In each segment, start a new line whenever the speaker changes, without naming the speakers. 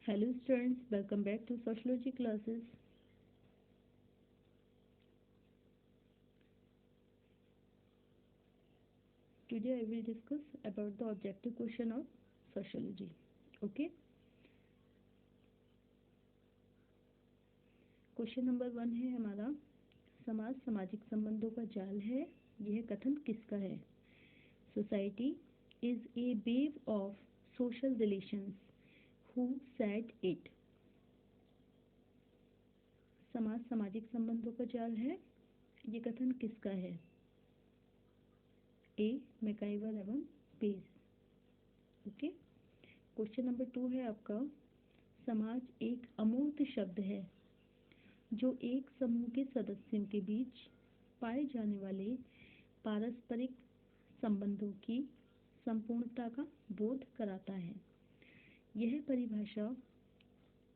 Hello students, welcome back to sociology classes. Today I will discuss about the objective question of sociology. Okay, question number 1 है हमारा, समाज सामाजिक संबंधों का जाल है, यह कथन किसका है? Society is A wave of social relations, who said it? समाज सामाजिक संबंधों का जाल है, ये कथन किसका है? ए मैकाइवर एवं पेस। ओके, क्वेश्चन नंबर 2 है आपका, समाज एक अमूर्त शब्द है जो एक समूह के सदस्यों के बीच पाए जाने वाले पारस्परिक संबंधों की संपूर्णता का बोध कराता है। यह परिभाषा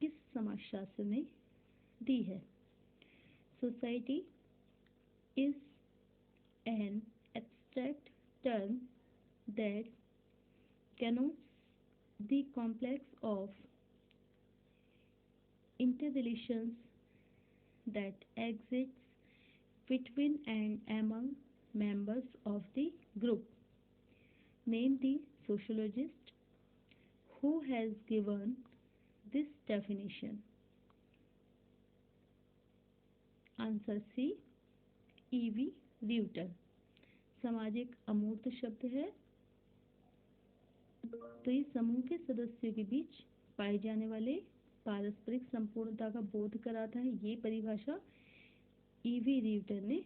किस समाजशास्त्र ने दी है? Society is an abstract term that connotes the complex of interrelations that exists between and among members of the group. Name the sociologist who has given this definition. Answer C. E.V. Reuter. समाज एक अमूर्त शब्द है, तो ये समूह के सदस्यों के बीच पाए जाने वाले पारस्परिक संपूर्णता का बोध कराता है। ये परिभाषा ईवी रीटर ने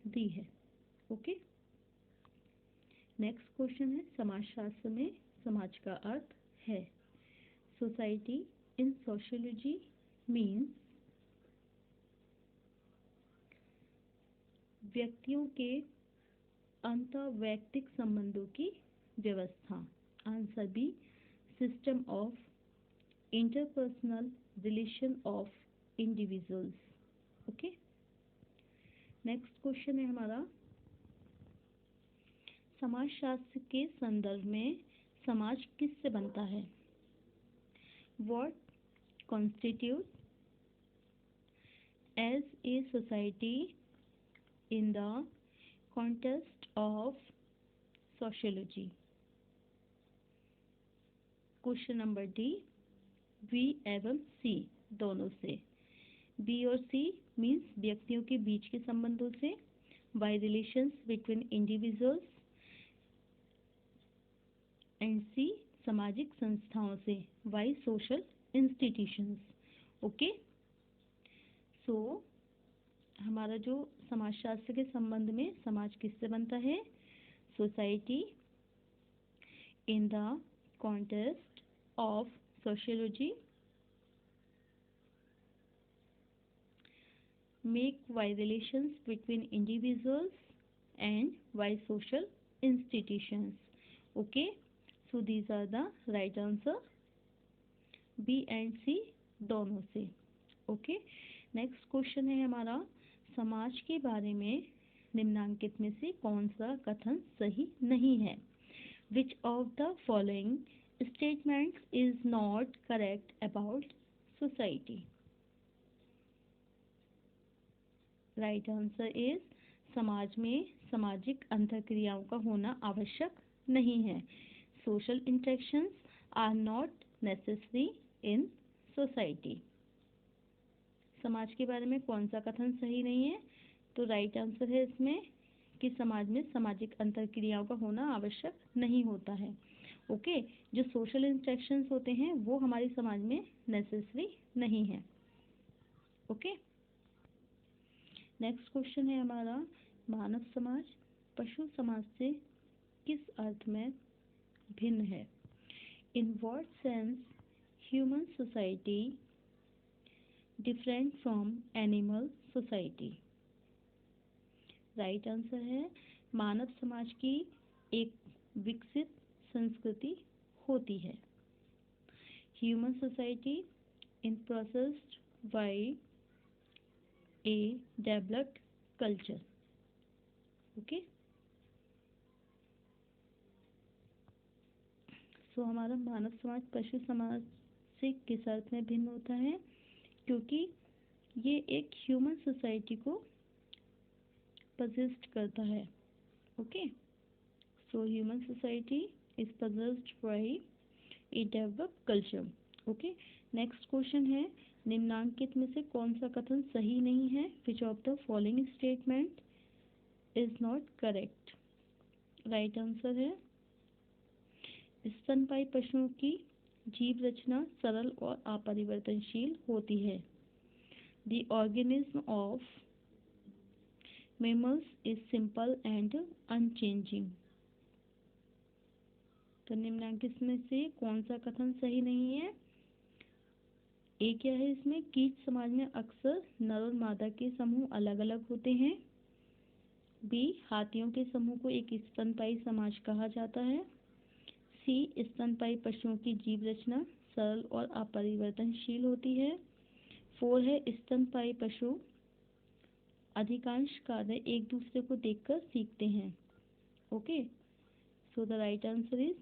दी है। ओके, नेक्स्ट क्वेश्चन है, समाजशास्त्र में समाज का अर्थ है। सोसाइटी इन सोशियोलॉजी मीन्स व्यक्तियों के अंतर्वैयक्तिक संबंधों की व्यवस्था। Answer B, system of interpersonal relation of individuals. Okay, next question है हमारा, समाजशास्त्र के संदर्भ में समाज किससे बनता है? What constitute as a society in the context of sociology? Question number D, B एवं सी दोनों से। बी और सी मीन्स व्यक्तियों के बीच के संबंधों से, by relations between individuals, and C सामाजिक संस्थाओं से, by social institutions. Okay, so हमारा जो समाजशास्त्र के संबंध में समाज किससे बनता है? Society in the context of sociology make by relations between individuals and by social institutions. Okay, so these are the right answer, B and C दोनों से। ओके, नेक्स्ट क्वेश्चन है हमारा, समाज के बारे में निम्नलिखित में से कौन सा कथन सही नहीं है? Which of the following statements is not correct about society? Right answer is, समाज में सामाजिक अंतःक्रियाओं का होना आवश्यक नहीं है। Social interactions are not necessary in society. समाज के बारे में कौन सा कथन सही नहीं है? तो राइट आंसर है इसमें कि समाज में सामाजिक अंतःक्रियाओं का होना आवश्यक नहीं होता है। ओके, जो सोशल इंटरेक्शंस होते हैं वो हमारे समाज में नेसेसरी नहीं है। ओके, नेक्स्ट क्वेश्चन है हमारा, मानव समाज पशु समाज से किस अर्थ में भिन्न है? In what sense human society different from animal society? Right answer है, मानव समाज की एक विकसित संस्कृति होती है। Human society in processed by a developed culture. Okay, so हमारा मानव समाज पशु समाज से किस अर्थ में भिन्न होता है? क्योंकि ये एक ह्यूमन सोसाइटी को possessed करता है. Okay, so human society is possessed by a developed culture. Okay, next question है, निम्नांकित में से कौन सा कथन सही नहीं है? Which of the following statement is not correct? Right answer है, स्तनपायी पशुओं की जीव रचना सरल और अपरिवर्तनशील होती है. The organism of mammals is simple and unchanging. तो निम्नलिखित में से कौन सा कथन सही नहीं है? ए क्या है इसमें? कीट समाज में अक्सर नर और मादा के समूह अलग अलग होते हैं. बी, हाथियों के समूह को एक स्तनपायी समाज कहा जाता है. सी, स्तनपायी पशुओं की जीव रचना सरल और अपरिवर्तनशील होती है. 4 है, स्तनपायी पशु अधिकांश कार्य एक दूसरे को देखकर सीखते हैं. Okay, so the right answer is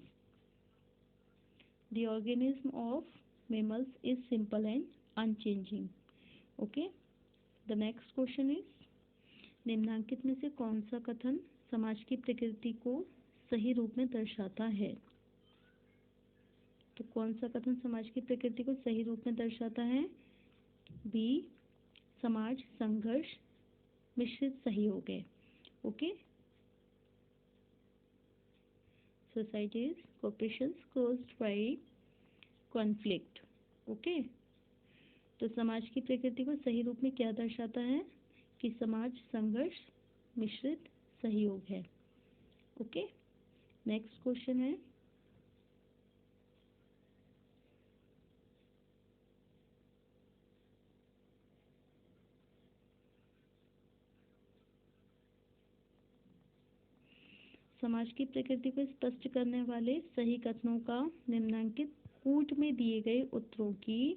the organism of mammals is simple and unchanging. Okay, the next question is, निम्नांकित में से कौन सा कथन समाज की प्रकृति को सही रूप में दर्शाता है? तो कौन सा कथन समाज की प्रकृति को सही रूप में दर्शाता है? बी, समाज संघर्ष मिश्रित सहयोग है. Okay, societies cooperations caused by conflict. Okay, तो समाज की प्रकृति को सही रूप में क्या दर्शाता है? कि समाज संघर्ष मिश्रित सहयोग है. ओके, नेक्स्ट क्वेश्चन है, समाज की प्रकृति को स्पष्ट करने वाले सही कथनों का निम्नांकित कूट में दिए गए उत्तरों की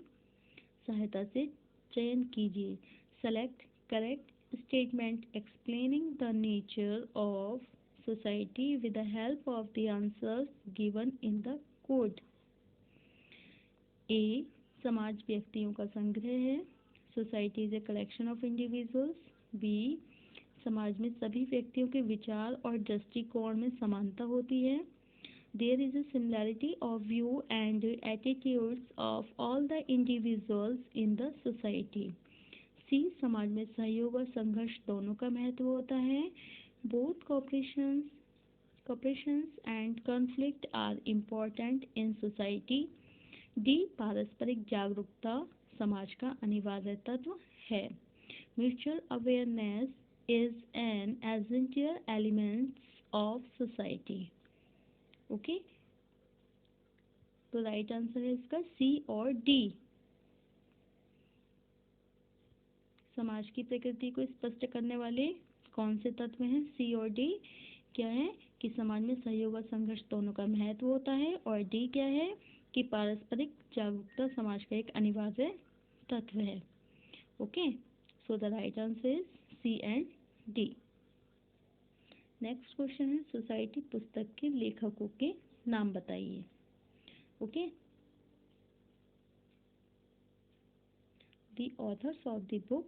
सहायता से चयन कीजिए. Select correct statement explaining the nature of society with the help of the answers given in the code. A, समाज व्यक्तियों का संग्रह है. Society is a collection of individuals. B, समाज में सभी व्यक्तियों के विचार और दृष्टिकोण में समानता होती है. There is a similarity of view and attitudes of all the individuals in the society. C, समाज में सहयोग और संघर्ष दोनों का महत्व होता है. Both cooperations and conflict are important in society. D, पारस्परिक जागरूकता समाज का अनिवार्य तत्व है. Mutual awareness is an essential element of society. Okay, तो राइट आंसर है इसका सी और डी. समाज की प्रकृति को स्पष्ट करने वाले कौन से तत्व हैं? सी और डी क्या है? कि समाज में सहयोग और संघर्ष दोनों का महत्व होता है. और डी क्या है? कि पारस्परिक जागरूकता समाज का एक अनिवार्य तत्व है. Okay, so the right answer is C and D. Next question है, सोसाइटी पुस्तक के लेखकों के नाम बताइए. Okay, the authors of the book.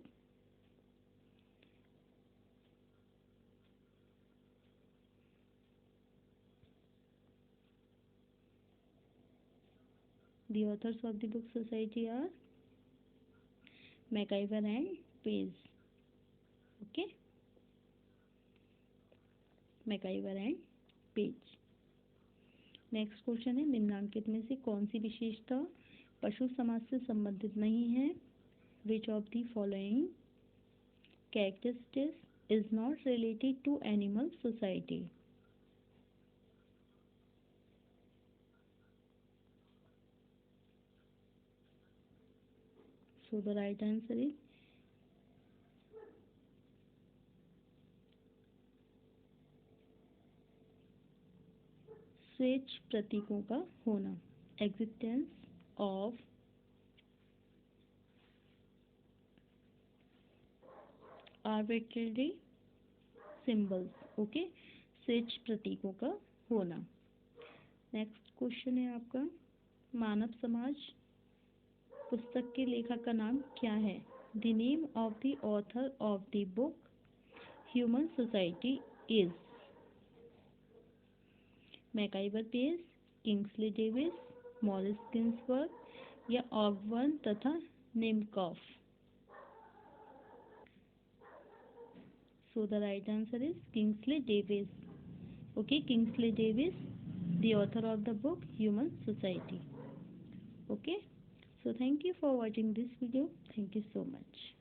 The authors of the book Society are MacIver and Page. Okay, MacIver and Page. Next question है, निम्नांकित में से कौन सी विशेषता पशु समाज से संबंधित नहीं है? Which of the following characteristics is not related to animal society? So the right answer is स्वेच्छ प्रतीकों का होना. Existence of arbitrary symbols. Okay, स्वेच्छ प्रतीकों का होना. नेक्स्ट क्वेश्चन है आपका, मानव समाज पुस्तक के लेखक का नाम क्या है? The name of the author of the book human society is MacIver Page, Kingsley Davis, Morris Ginsberg या ऑगबर्न तथा Nimkoff. So the right answer is Kingsley Davis. Okay, Kingsley Davis, the author of the book Human Society. Okay, so thank you for watching this video. Thank you so much.